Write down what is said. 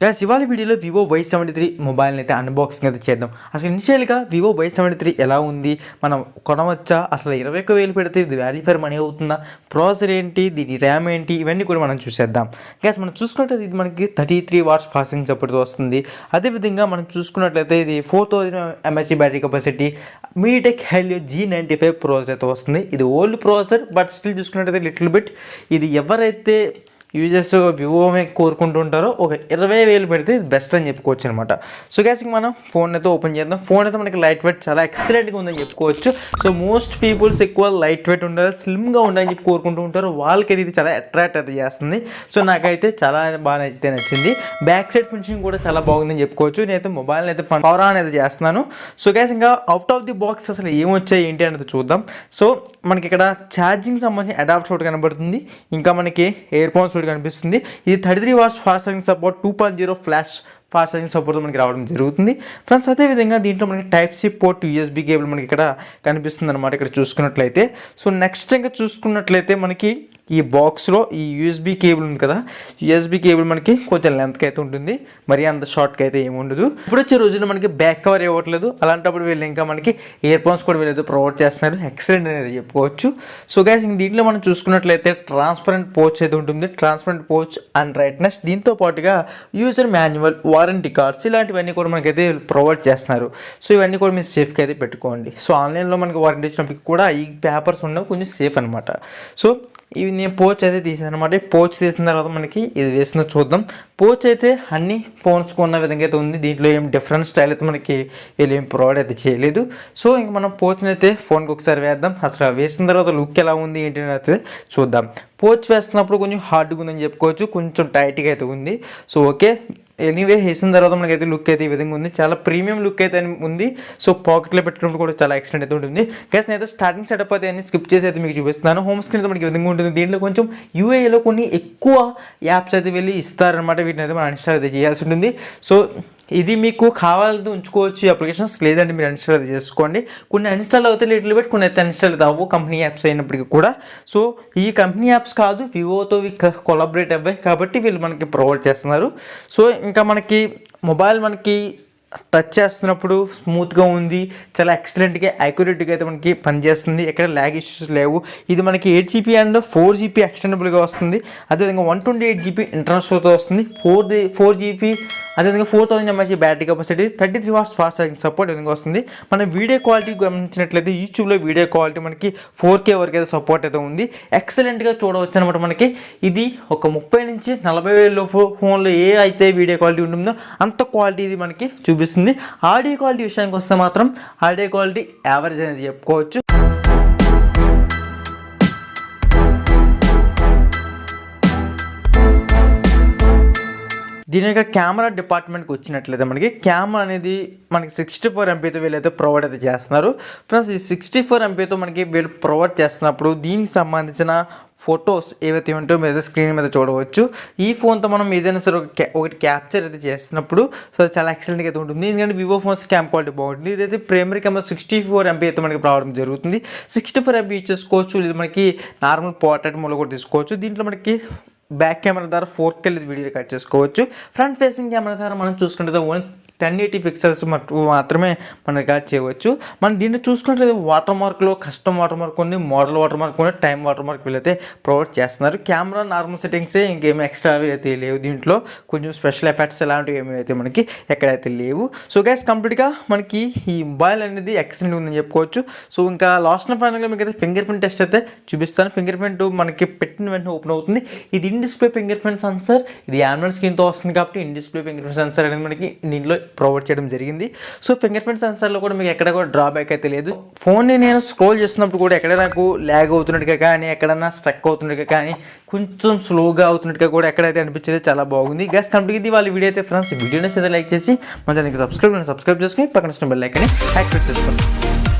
Guys ఇవాళ వీడియోలో Vivo Y73 మొబైల్ని అయితే అన్బాక్సింగ్ అయితే చేద్దాం. అసలు ఇనిషియల్గా Vivo Y73 ఎలా ఉంది, మనం కొనవచ్చా, అసలు 21,000 పెడితే ఇది వాల్యూ ఫర్ మనీ అవుతుందా, ప్రాసెసర్ ఏంటి, దీని ర్యామ్ ఏంటి, ఇవన్నీ కూడా మనం చూసేద్దాం. గైస్ మనం చూసుకున్నట్లయితే ఇది మనకి 33 వాట్స్ ఫాస్టింగ్ సపోర్ట్తో వస్తుంది. అదేవిధంగా మనం చూసుకున్నట్లయితే ఇది 4000 mAh battery capacity, మీటెక్ Helio G95 processor అయితే వస్తుంది. ఇది ఓల్డ్ ప్రాసెసర్ బట్ స్టిల్ చూసుకున్నట్లయితే లిటిల్ బిట్ ఇది ఎవరైతే యూజర్స్ వివోమే కోరుకుంటుంటారో ఒక 20,000 పెడితే ఇది బెస్ట్ అని చెప్పుకోవచ్చు అనమాట. సో గ్యాస్ మనం ఫోన్ అయితే ఓపెన్ చేద్దాం. ఫోన్ అయితే మనకి లైట్ వెయిట్ చాలా ఎక్సలెంట్గా ఉందని చెప్పుకోవచ్చు. సో మోస్ట్ పీపుల్స్ ఎక్కువ లైట్ వెయిట్ ఉండాలి, స్లిమ్గా ఉండాలని చెప్పి కోరుకుంటూ ఉంటారు. వాళ్ళకైతే ఇది చాలా అట్రాక్ట్ అయితే చేస్తుంది. సో నాకైతే చాలా బాగా నచ్చింది. బ్యాక్ సైడ్ ఫినిషింగ్ కూడా చాలా బాగుందని చెప్పుకోవచ్చు. నేనైతే మొబైల్ అయితే పవర్ ఆన్ అయితే చేస్తున్నాను. సో గ్యాస్ ఇంకా అవుట్ ఆఫ్ ది బాక్స్ అసలు ఏమొచ్చాయి ఏంటి అనేది చూద్దాం. సో మనకి ఇక్కడ ఛార్జింగ్ సంబంధించి అడాప్టర్ ఒకటి కనబడుతుంది, ఇంకా మనకి ఇయర్ ఫోన్స్ కనిపిస్తుంది. ఇది 33 watts fast charging support 2.0 flash fast charging support మనకి రావడం జరుగుతుంది. ఫ్రెండ్స్ అదేవిధంగా దీంట్లో మనకి type C port USB cable మనకి ఇక్కడ కనిపిస్తుంది అనమాట ఇక్కడ చూసుకున్నట్లయితే. సో నెక్స్ట్ ఇంకా చూసుకున్నట్లయితే మనకి ఈ బాక్స్లో ఈ USB కేబుల్ ఉంది కదా, USB కేబుల్ మనకి కొంచెం లెంత్కి అయితే ఉంటుంది, మరీ అంత షార్ట్కి అయితే ఏమి ఉండదు. ఇప్పుడు వచ్చే రోజుల్లో మనకి బ్యాక్ కవర్ ఇవ్వట్లేదు, అలాంటప్పుడు వీళ్ళు ఇంకా మనకి ఇయర్ ఫోన్స్ కూడా వీళ్ళు ప్రొవైడ్ చేస్తున్నారు. ఎక్సలెంట్ అనేది చెప్పుకోవచ్చు. సో గైస్ దీంట్లో మనం చూసుకున్నట్లయితే ట్రాన్స్పరెంట్ పోర్చ్ అయితే ఉంటుంది, ట్రాన్స్పరెంట్ పోర్చ్ అండ్ బ్రైట్నెస్, దీంతో పాటుగా యూజర్ మాన్యువల్, వారంటీ కార్డ్స్ ఇలాంటివన్నీ కూడా మనకైతే ప్రొవైడ్ చేస్తున్నారు. సో ఇవన్నీ కూడా మీరు సేఫ్గా అయితే పెట్టుకోండి. సో ఆన్లైన్లో మనకి వారంటీ ఇచ్చినప్పటికీ కూడా ఈ పేపర్స్ ఉండవు, కొంచెం సేఫ్ అనమాట. సో ఇవి నేను పోచ్ అయితే తీసాను అనమాట. పోచ్ తీసిన తర్వాత మనకి ఇది వేసిన చూద్దాం. పోచ్ అయితే అన్ని ఫోన్స్ కొన్న విధంగా అయితే ఉంది, దీంట్లో ఏం డిఫరెంట్ స్టైల్ అయితే మనకి వీళ్ళు ఏం ప్రొవైడ్ అయితే చేయలేదు. సో ఇంక మనం పోచ్ని అయితే ఫోన్కి ఒకసారి వేద్దాం. అసలు వేసిన తర్వాత లుక్ ఎలా ఉంది ఏంటి అయితే చూద్దాం. పోచ్ వేస్తున్నప్పుడు కొంచెం హార్డ్గా ఉందని చెప్పుకోవచ్చు, కొంచెం టైట్గా అయితే ఉంది. సో ఓకే, ఎనీవే వేసిన తర్వాత మనకైతే లుక్ అయితే ఈ విధంగా ఉంది, చాలా ప్రీమియం లుక్ అయితే ఉంది. సో పాకెట్లో పెట్టడం కూడా చాలా ఎక్సలెంట్ అయితే ఉంటుంది. గైస్ నేనైతే స్టార్టింగ్ సెటప్ అయితే అన్ని స్కిప్ చేసి అయితే మీకు చూపిస్తున్నాను. హోమ్ స్క్రీన్ అయితే మనకి ఈ విధంగా ఉంటుంది. దీంట్లో కొంచెం UIలో కొన్ని ఎక్కువ యాప్స్ అయితే వెళ్ళి ఇస్తారనమాట, వీటిని అయితే మనం అన్ఇన్స్టాల్ అయితే చేయాల్సి ఉంటుంది. సో ఇది మీకు కావాలంటే ఉంచుకోవచ్చు అప్లికేషన్స్, లేదంటే మీరు అన్ఇన్స్టాల్ అయితే చేసుకోండి. కొన్ని అన్ఇన్స్టాల్ అవుతాయి లిటిల్ బిట్, కొన్ని అయితే అన్ఇన్స్టాల్ అవ్వవు కంపెనీ యాప్స్ అయినప్పటికీ కూడా. సో ఈ కంపెనీ యాప్స్ కాదు, వివోతో కొలాబరేట్ అవ్వాయి కాబట్టి వీళ్ళు మనకి ప్రొవైడ్ చేస్తున్నారు. సో ఇంకా మనకి మొబైల్ మనకి టచ్ చేస్తున్నప్పుడు స్మూత్గా ఉంది, చాలా ఎక్సలెంట్గా యాక్యురేట్గా అయితే మనకి పనిచేస్తుంది, ఎక్కడ ల్యాగ్ ఇష్యూస్ లేవు. ఇది మనకి 8GB అండ్ 4GB ఎక్స్టెండబుల్గా వస్తుంది. అదేవిధంగా 128GB ఇంటర్నల్ స్టోరేజ్తో వస్తుంది. 4GB అదేవిధంగా 4000 mAh battery capacity, 33 watts fast charging support ఈ విధంగా వస్తుంది. మన వీడియో క్వాలిటీ గమనించినట్లయితే యూట్యూబ్లో వీడియో క్వాలిటీ మనకి 4K వరకు అయితే సపోర్ట్ అయితే ఉంది. ఎక్సలెంట్గా చూడవచ్చు అనమాట. మనకి ఇది ఒక 30 నుంచి 40,000 ఫోన్లో ఏ అయితే వీడియో క్వాలిటీ ఉంటుందో అంత క్వాలిటీ ఇది మనకి చూపిస్తుంది. ఆడియో క్వాలిటీ విషయానికి వస్తే మాత్రం ఆడియో క్వాలిటీ యావరేజ్ అనేది చెప్పుకోవచ్చు. దీని యొక్క కెమెరా డిపార్ట్మెంట్కి వచ్చినట్లయితే మనకి కెమెరా అనేది మనకి 64 MPతో వీళ్ళైతే ప్రొవైడ్ అయితే చేస్తున్నారు. ప్లస్ ఈ 64 MPతో మనకి వీళ్ళు ప్రొవైడ్ చేస్తున్నప్పుడు దీనికి సంబంధించిన ఫొటోస్ ఏవైతే ఉంటాయో మీరు స్క్రీన్ మీద చూడవచ్చు. ఈ ఫోన్తో మనం ఏదైనా సరే ఒకటి క్యాప్చర్ అయితే చేస్తున్నప్పుడు సో చాలా ఎక్సలెంట్గా అయితే ఉంటుంది, ఎందుకంటే వివో ఫోన్స్ క్యామ్ క్వాలిటీ బాగుంటుంది. ఇదైతే ప్రైమరీ కెమెరా 64 MP అయితే మనకి రావడం జరుగుతుంది. 64 MP ఇచ్చేసుకోవచ్చు, ఇది మనకి నార్మల్ పోర్ట్రేట్ మోడ్లో కూడా తీసుకోవచ్చు. దీంట్లో మనకి బ్యాక్ కెమెరా ద్వారా 4K వీడియో రికార్డ్ చేసుకోవచ్చు. ఫ్రంట్ ఫేసింగ్ కెమెరా ద్వారా మనం చూసుకుంటే 1080 పిక్సెల్స్ మాత్రమే మనం రికార్డ్ చేయవచ్చు. మనం దీన్ని చూసుకున్నట్లయితే వాటర్ మార్క్లో కస్టమ్ వాటర్ మార్క్ ఉంది, మోడల్ వాటర్ మార్క్ ఉంది, టైం వాటర్ మార్క్ వీళ్ళైతే ప్రొవైడ్ చేస్తున్నారు. కెమెరా నార్మల్ సెట్టింగ్సే, ఇంకేమి ఎక్స్ట్రా అయితే లేవు. దీంట్లో కొంచెం స్పెషల్ ఎఫెక్ట్స్ అలాంటివి ఏమి అయితే మనకి ఎక్కడైతే లేవు. సో గైస్ కంప్లీట్గా మనకి ఈ మొబైల్ అనేది ఎక్సలెంట్ ఉందని చెప్పుకోవచ్చు. సో ఇంకా లాస్ట్ అండ్ ఫైనల్గా మీకు అయితే ఫింగర్ ప్రింట్ టెస్ట్ అయితే చూపిస్తాను. ఫింగర్ ప్రింట్ మనకి పెట్టిన వెంటనే ఓపెన్ అవుతుంది. ఇది in display finger print sensor, ఇది యాన్యువల్ స్క్రీన్తో వస్తుంది కాబట్టి in display finger print sensor అనేది మనకి దీంట్లో ప్రొవైడ్ చేయడం జరిగింది. సో ఫింగర్ ప్రింట్ సెన్సర్లో కూడా మీకు ఎక్కడ కూడా డ్రాబ్యాక్ అయితే లేదు. ఫోన్ని నేను స్క్రోల్ చేస్తున్నప్పుడు కూడా ఎక్కడ నాకు ల్యాగ్ అవుతున్నట్టుగా కానీ, ఎక్కడన్నా స్ట్రక్ అవుతున్నట్టుగా కానీ, కొంచెం స్లోగా అవుతున్నట్టుగా కూడా ఎక్కడైతే అనిపించేది చాలా బాగుంది. గ్యాస్ కంప్లీట్ వాళ్ళ వీడియో అయితే ఫ్రెండ్స్, వీడియోని అయితే లైక్ చేసి మన ఛానల్కి సబ్స్క్రైబ్ చేసుకుని పక్కన బెల్ ఐకాన్ని యాక్టివేట్ చేసుకోండి.